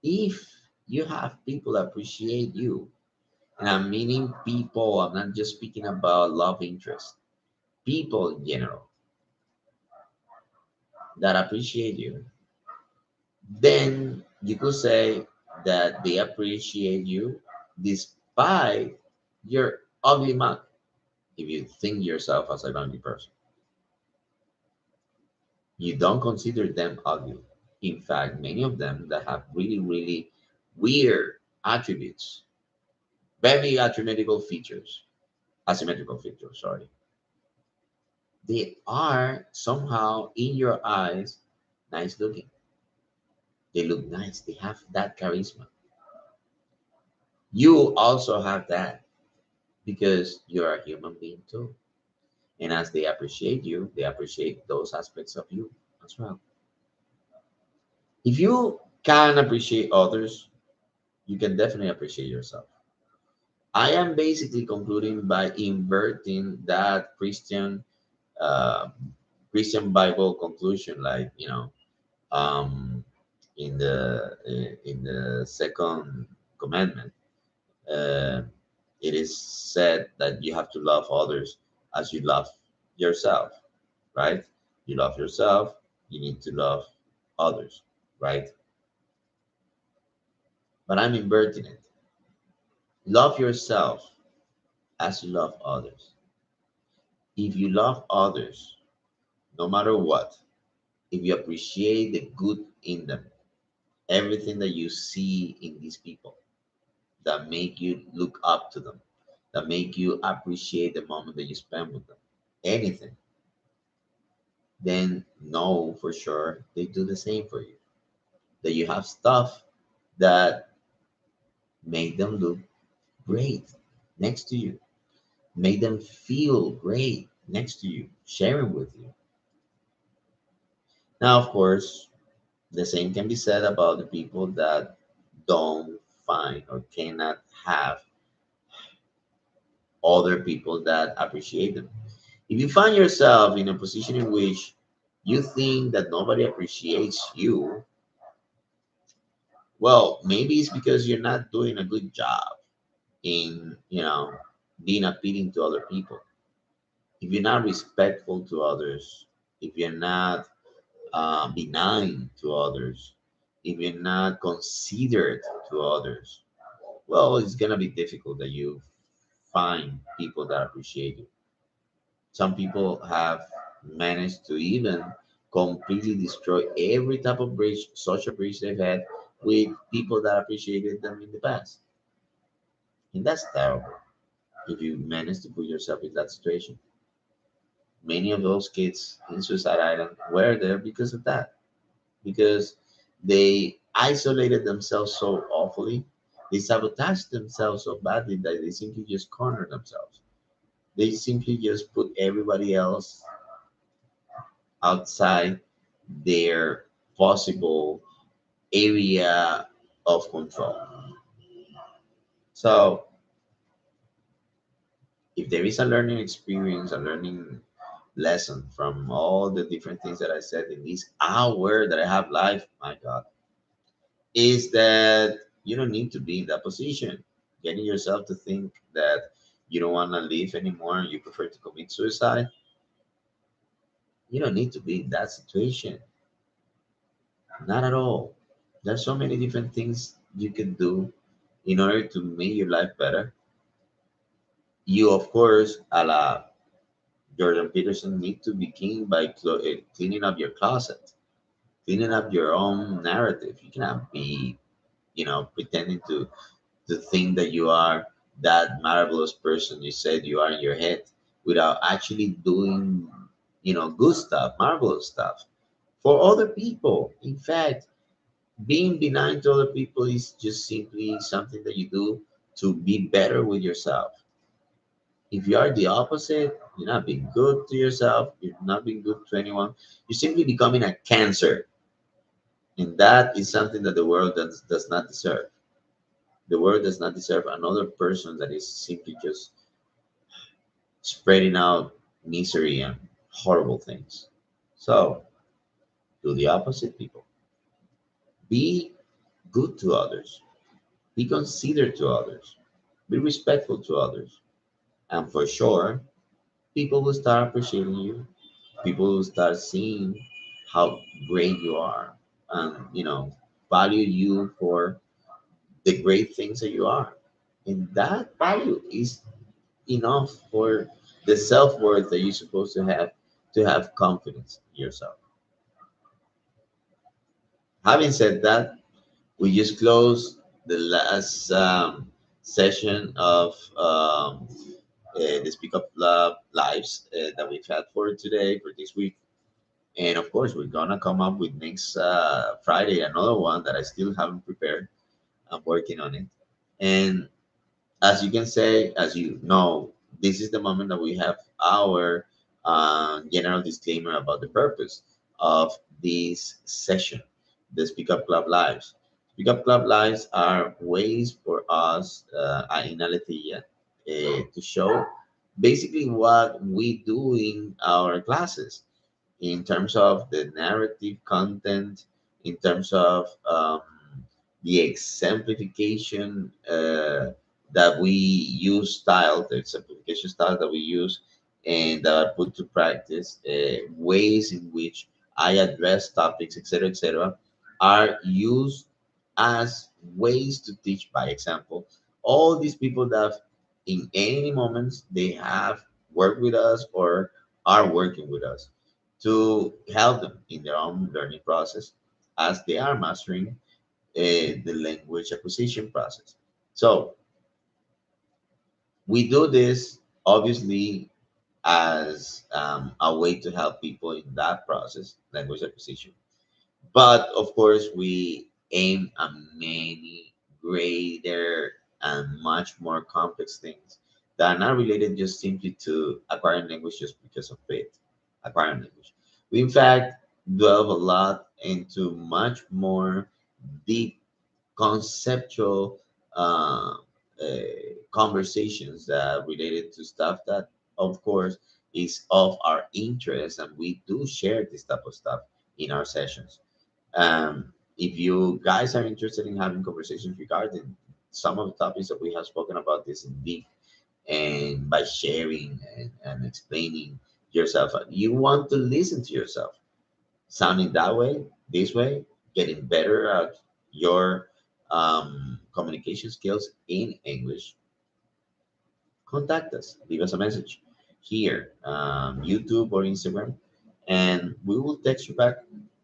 Speaker 1: If you have people appreciate you, and I'm meaning people, I'm not just speaking about love interest, people in general that appreciate you, then you could say that they appreciate you despite your ugly mug. If you think yourself as an ugly person, you don't consider them ugly. In fact, many of them that have really, really weird attributes, very asymmetrical features, sorry, they are somehow in your eyes nice looking. They look nice. They have that charisma. You also have that because you're a human being too. And as they appreciate you, they appreciate those aspects of you as well. If you can appreciate others, you can definitely appreciate yourself. I am basically concluding by inverting that uh, Christian Bible conclusion, like um, in the second commandment, uh, it is said that you have to love others as you love yourself, right? You love yourself, you need to love others, right? But I'm inverting it. Love yourself as you love others. If you love others, no matter what, if you appreciate the good in them, everything that you see in these people that make you look up to them, that make you appreciate the moment that you spend with them, anything, then know for sure they do the same for you. That you have stuff that make them look great. next to you. Make them feel great next to you, sharing with you. Now, of course, the same can be said about the people that don't find or cannot have other people that appreciate them. If you find yourself in a position in which you think that nobody appreciates you, well, maybe it's because you're not doing a good job in, being appealing to other people. If you're not respectful to others, if you're not benign to others, if you're not considerate to others, well, it's gonna be difficult that you find people that appreciate you. Some people have managed to even completely destroy every type of bridge, social bridge they've had with people that appreciated them in the past. And that's terrible if you manage to put yourself in that situation. Many of those kids in Suicide Island were there because of that, because they isolated themselves so awfully, they sabotaged themselves so badly that they simply just cornered themselves. They simply just put everybody else outside their possible area of control. So, if there is a learning experience, a learning lesson from all the different things that I said in this hour that I have live, my God, is that you don't need to be in that position. Getting yourself to think that you don't want to live anymore and you prefer to commit suicide, you don't need to be in that situation. Not at all. There's so many different things you can do in order to make your life better. You, of course, a la Jordan Peterson, need to begin by cleaning up your closet, cleaning up your own narrative. You cannot be, pretending to think that you are that marvelous person you said you are in your head without actually doing, good stuff, marvelous stuff for other people. In fact, being benign to other people is just simply something that you do to be better with yourself. If you are the opposite, you're not being good to yourself, you're not being good to anyone, you're simply becoming a cancer. And that is something that the world does not deserve. The world does not deserve another person that is simply just spreading out misery and horrible things. So, do the opposite, people. Be good to others, be considerate to others, be respectful to others. And for sure, people will start appreciating you. People will start seeing how great you are and, value you for the great things that you are. And that value is enough for the self worth that you're supposed to have confidence in yourself. Having said that, we just closed the last session of the Speak Up Lab lives that we've had for today, for this week. And of course, we're gonna come up with next Friday another one that I still haven't prepared. I'm working on it. And as you can say, as you know, this is the moment that we have our general disclaimer about the purpose of this session, the Speak Up Club Lives. Speak Up Club Lives are ways for us in A-létheia to show basically what we do in our classes in terms of the narrative content, in terms of the exemplification that we use style, the exemplification style that we use and that are put to practice, ways in which I address topics, etc., are used as ways to teach by example. All these people that in any moments they have worked with us or are working with us to help them in their own learning process as they are mastering the language acquisition process. So we do this obviously as a way to help people in that process, language acquisition. But of course, we aim at many greater and much more complex things. that are not related just simply to acquiring language just because of it. Acquiring language. We in fact delve a lot into much more deep conceptual conversations that related to stuff that of course is of our interest, and we do share this type of stuff in our sessions. If you guys are interested in having conversations regarding some of the topics that we have spoken about this in deep, and by sharing and explaining yourself, you want to listen to yourself sounding that way, this way, getting better at your communication skills in English, contact us. Leave us a message here, YouTube or Instagram, and we will text you back.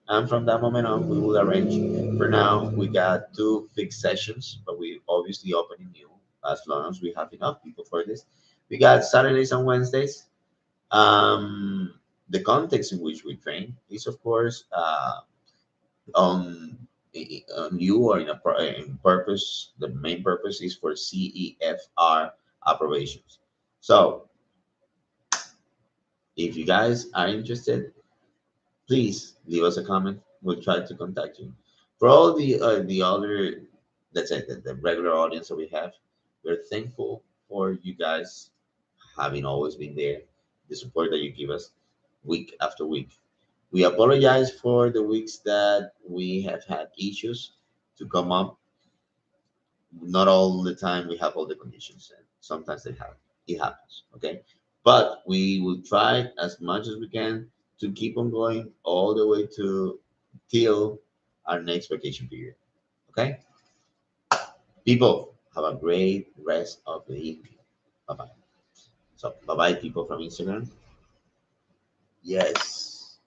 Speaker 1: And from that moment on, we will arrange. For now, we got two fixed sessions, but we obviously opening new as long as we have enough people for this. We got Saturdays and Wednesdays. Um, the context in which we train is, of course, on on you or in purpose. The main purpose is for CEFR operations. So if you guys are interested, please leave us a comment. We'll try to contact you. For all the other, let's say the regular audience that we have, we're thankful for you guys having always been there, the support that you give us week after week. We apologize for the weeks that we have had issues to come up. Not all the time we have all the conditions, and sometimes they have. It happens, okay? But we will try as much as we can to keep on going all the way to till our next vacation period. Okay, people, have a great rest of the evening. Bye bye. So bye bye, people from Instagram. Yes,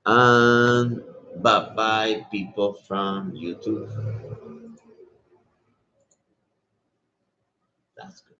Speaker 1: and bye bye, people from YouTube. That's good.